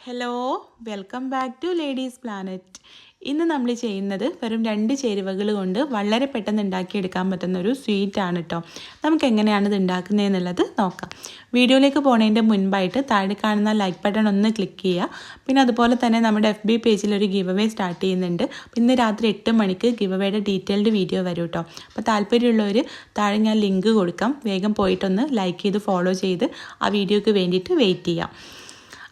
Hello, welcome back to ladies planet. ഇന്ന് നമ്മൾ ചെയ്യുന്നത് വെറും 2 ചേരുവകൾ കൊണ്ട് വളരെ പെട്ടെന്ന് ഉണ്ടാക്കിയെടുക്കാൻ പറ്റുന്ന ഒരു സ്വീറ്റാണ് കേട്ടോ. നമുക്ക് എങ്ങനെയാണ് ഇത് ഉണ്ടാക്കുന്നതെന്നുള്ളത് നോക്കാം. വീഡിയോയിലേക്ക് പോകുന്നതിൻ്റെ മുൻപായിട്ട് താഴെ കാണുന്ന ലൈക്ക് ബട്ടൺ ഒന്ന് ക്ലിക്ക് ചെയ്യുക. പിന്നെ അതുപോലെ തന്നെ നമ്മുടെ FB പേജിൽ ഒരു ഗിവ് അവേ സ്റ്റാർട്ട് ചെയ്യുന്നുണ്ട്. ഇന്ന് രാത്രി 8 മണിക്ക് ഗിവ് അവേയുടെ ഡീറ്റെയിൽഡ് വീഡിയോ വരും കേട്ടോ. അപ്പോൾ താല്പര്യമുള്ളവർ താഴെ ഞാൻ ലിങ്ക് കൊടുക്കാം, വേഗം പോയിട്ടൊന്ന് ലൈക്ക് ചെയ്ത് ഫോളോ ചെയ്ത് ആ വീഡിയോയ്ക്ക് വേണ്ടിയിട്ട് വെയിറ്റ് ചെയ്യാം.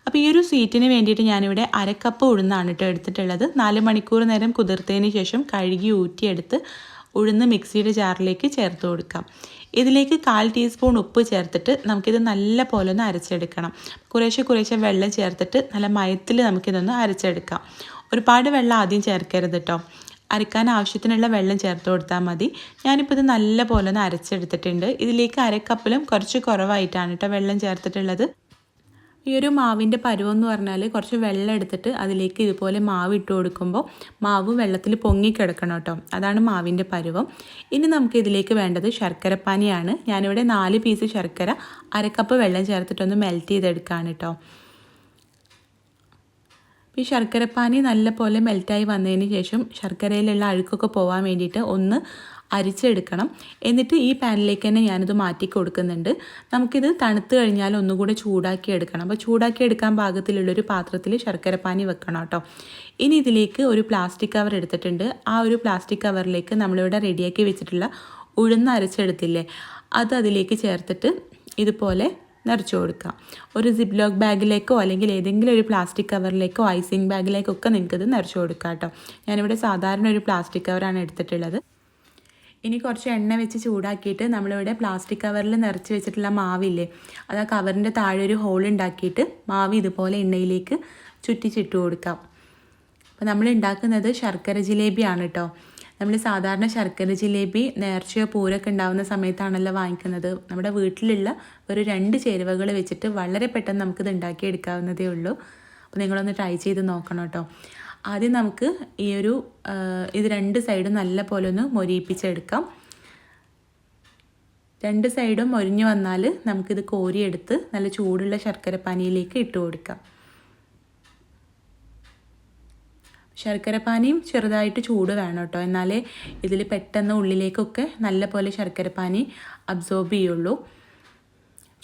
അപ്പോൾ ഈ ഒരു സ്വീറ്റിന് വേണ്ടിയിട്ട് ഞാനിവിടെ 1/2 കപ്പ് ഉഴുന്നാണ് കേട്ടോ എടുത്തിട്ടുള്ളത്. 4 മണിക്കൂർ നേരം കുതിർത്തതിന് ശേഷം കഴുകി ഊറ്റിയെടുത്ത് ഉഴുന്ന് മിക്സിയുടെ ജാറിലേക്ക് ചേർത്ത് കൊടുക്കാം. ഇതിലേക്ക് 1/4 ടീസ്പൂൺ ഉപ്പ് ചേർത്തിട്ട് നമുക്കിത് നല്ല പോലെ ഒന്ന് അരച്ചെടുക്കണം. കുറേശ്ശെ വെള്ളം ചേർത്തിട്ട് നല്ല മയത്തിൽ നമുക്കിതൊന്ന് അരച്ചെടുക്കാം. ഒരുപാട് വെള്ളം ആദ്യം ചേർക്കരുത് കേട്ടോ. അരക്കാൻ ആവശ്യത്തിനുള്ള വെള്ളം ചേർത്ത് കൊടുത്താൽ മതി. ഞാനിപ്പോൾ ഇത് നല്ല പോലെ ഒന്ന് അരച്ചെടുത്തിട്ടുണ്ട്. ഇതിലേക്ക് 1/2 കപ്പിലും കുറച്ച് കുറവായിട്ടാണ് കേട്ടോ വെള്ളം ചേർത്തിട്ടുള്ളത്. ഈ ഒരു മാവിൻ്റെ പരുവെന്ന് പറഞ്ഞാൽ കുറച്ച് വെള്ളം എടുത്തിട്ട് അതിലേക്ക് ഇതുപോലെ മാവ് ഇട്ട് കൊടുക്കുമ്പോൾ മാവ് വെള്ളത്തിൽ പൊങ്ങിക്കിടക്കണം കേട്ടോ. അതാണ് മാവിൻ്റെ പരുവം. ഇനി നമുക്ക് ഇതിലേക്ക് വേണ്ടത് ശർക്കരപ്പാനിയാണ്. ഞാനിവിടെ 4 പീസ് ശർക്കര 1/2 കപ്പ് വെള്ളം ചേർത്തിട്ടൊന്ന് മെൽറ്റ് ചെയ്തെടുക്കുകയാണ് കേട്ടോ. ഈ ശർക്കരപ്പാനി നല്ല പോലെ മെൽറ്റായി വന്നതിന് ശേഷം ശർക്കരയിലുള്ള അഴുക്കൊക്കെ പോകാൻ വേണ്ടിയിട്ട് ഒന്ന് അരിച്ചെടുക്കണം. എന്നിട്ട് ഈ പാനിലേക്ക് തന്നെ ഞാനിത് മാറ്റി കൊടുക്കുന്നുണ്ട്. നമുക്കിത് തണുത്ത് കഴിഞ്ഞാൽ ഒന്നുകൂടെ ചൂടാക്കി എടുക്കണം. അപ്പോൾ ചൂടാക്കി എടുക്കാൻ പാകത്തിലുള്ളൊരു പാത്രത്തിൽ ശർക്കരപ്പാനി വെക്കണം കേട്ടോ. ഇനി ഇതിലേക്ക് ഒരു പ്ലാസ്റ്റിക് കവർ എടുത്തിട്ടുണ്ട്. ആ ഒരു പ്ലാസ്റ്റിക് കവറിലേക്ക് നമ്മളിവിടെ റെഡിയാക്കി വെച്ചിട്ടുള്ള ഉഴുന്ന് അരച്ചെടുത്തില്ലേ, അത് അതിലേക്ക് ചേർത്തിട്ട് ഇതുപോലെ നിറച്ച് കൊടുക്കാം. ഒരു സിപ്ലോക്ക് ബാഗിലേക്കോ അല്ലെങ്കിൽ ഏതെങ്കിലും ഒരു പ്ലാസ്റ്റിക് കവറിലേക്കോ ഐസിങ് ബാഗിലേക്കൊക്കെ നിങ്ങൾക്കിത് നിറച്ച് കൊടുക്കാം കേട്ടോ. ഞാനിവിടെ സാധാരണ ഒരു പ്ലാസ്റ്റിക് കവറാണ് എടുത്തിട്ടുള്ളത്. ഇനി കുറച്ച് എണ്ണ വെച്ച് ചൂടാക്കിയിട്ട് നമ്മളിവിടെ പ്ലാസ്റ്റിക് കവറിൽ നിറച്ച് വെച്ചിട്ടുള്ള മാവില്ലേ, അത് ആ കവറിൻ്റെ താഴെ ഒരു ഹോൾ ഉണ്ടാക്കിയിട്ട് മാവ് ഇതുപോലെ എണ്ണയിലേക്ക് ചുറ്റിച്ചിട്ട് കൊടുക്കാം. അപ്പോൾ നമ്മൾ ഉണ്ടാക്കുന്നത് ശർക്കര ജിലേബിയാണ് കേട്ടോ. നമ്മൾ സാധാരണ ശർക്കര ജിലേബി നേർച്ചയോ പൂരൊക്കെ ഉണ്ടാകുന്ന സമയത്താണല്ലോ വാങ്ങിക്കുന്നത്. നമ്മുടെ വീട്ടിലുള്ള ഒരു 2 ചേരുവകൾ വെച്ചിട്ട് വളരെ പെട്ടെന്ന് നമുക്കിത് ഉണ്ടാക്കിയെടുക്കാവുന്നതേ ഉള്ളൂ. അപ്പോൾ നിങ്ങളൊന്ന് ട്രൈ ചെയ്ത് നോക്കണം കേട്ടോ. ആദ്യം നമുക്ക് ഇത് 2 സൈഡും നല്ല പോലെ ഒന്ന് മൊരിയിപ്പിച്ചെടുക്കാം. 2 സൈഡും മൊരിഞ്ഞു വന്നാൽ നമുക്കിത് കോരിയെടുത്ത് നല്ല ചൂടുള്ള ശർക്കരപ്പാനിയിലേക്ക് ഇട്ട് കൊടുക്കാം. ശർക്കരപ്പാനിയും ചെറുതായിട്ട് ചൂട് വേണം കേട്ടോ, എന്നാലേ ഇതിൽ പെട്ടെന്ന് ഉള്ളിലേക്കൊക്കെ നല്ല പോലെ ശർക്കരപ്പാനി അബ്സോർബ് ചെയ്യുള്ളൂ.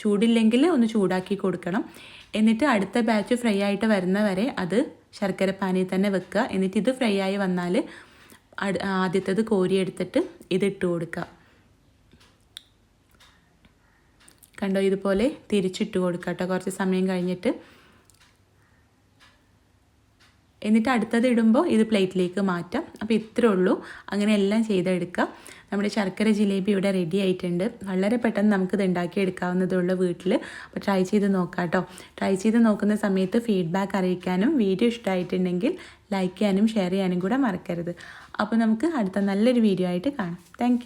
ചൂടില്ലെങ്കിൽ ഒന്ന് ചൂടാക്കി കൊടുക്കണം. എന്നിട്ട് അടുത്ത ബാച്ച് ഫ്രൈ ആയിട്ട് വരുന്ന വരെ അത് ശർക്കരപ്പാനിയിൽ തന്നെ വെക്കുക. എന്നിട്ട് ഇത് ഫ്രൈ ആയി വന്നാൽ ആദ്യത്തേത് കോരിയെടുത്തിട്ട് ഇതിട്ട് കൊടുക്കുക. കണ്ടോ, ഇതുപോലെ തിരിച്ചിട്ട് കൊടുക്കുക കേട്ടോ കുറച്ച് സമയം കഴിഞ്ഞിട്ട്. എന്നിട്ട് അടുത്തത് ഇടുമ്പോൾ ഇത് പ്ലേറ്റിലേക്ക് മാറ്റാം. അപ്പോൾ ഇത്രേ ഉള്ളൂ. അങ്ങനെ എല്ലാം ചെയ്തെടുക്കുക. നമ്മുടെ ശർക്കര ജിലേബി ഇവിടെ റെഡി ആയിട്ടുണ്ട്. വളരെ പെട്ടെന്ന് നമുക്കിത് ഉണ്ടാക്കിയെടുക്കാവുന്നതേ ഉള്ളൂ വീട്ടിൽ. അപ്പോൾ ട്രൈ ചെയ്ത് നോക്കാം കേട്ടോ. ട്രൈ ചെയ്ത് നോക്കുന്ന സമയത്ത് ഫീഡ്ബാക്ക് അറിയിക്കാനും വീഡിയോ ഇഷ്ടമായിട്ടുണ്ടെങ്കിൽ ലൈക്ക് ചെയ്യാനും ഷെയർ ചെയ്യാനും കൂടെ മറക്കരുത്. അപ്പോൾ നമുക്ക് അടുത്ത നല്ലൊരു വീഡിയോ ആയിട്ട് കാണാം. താങ്ക്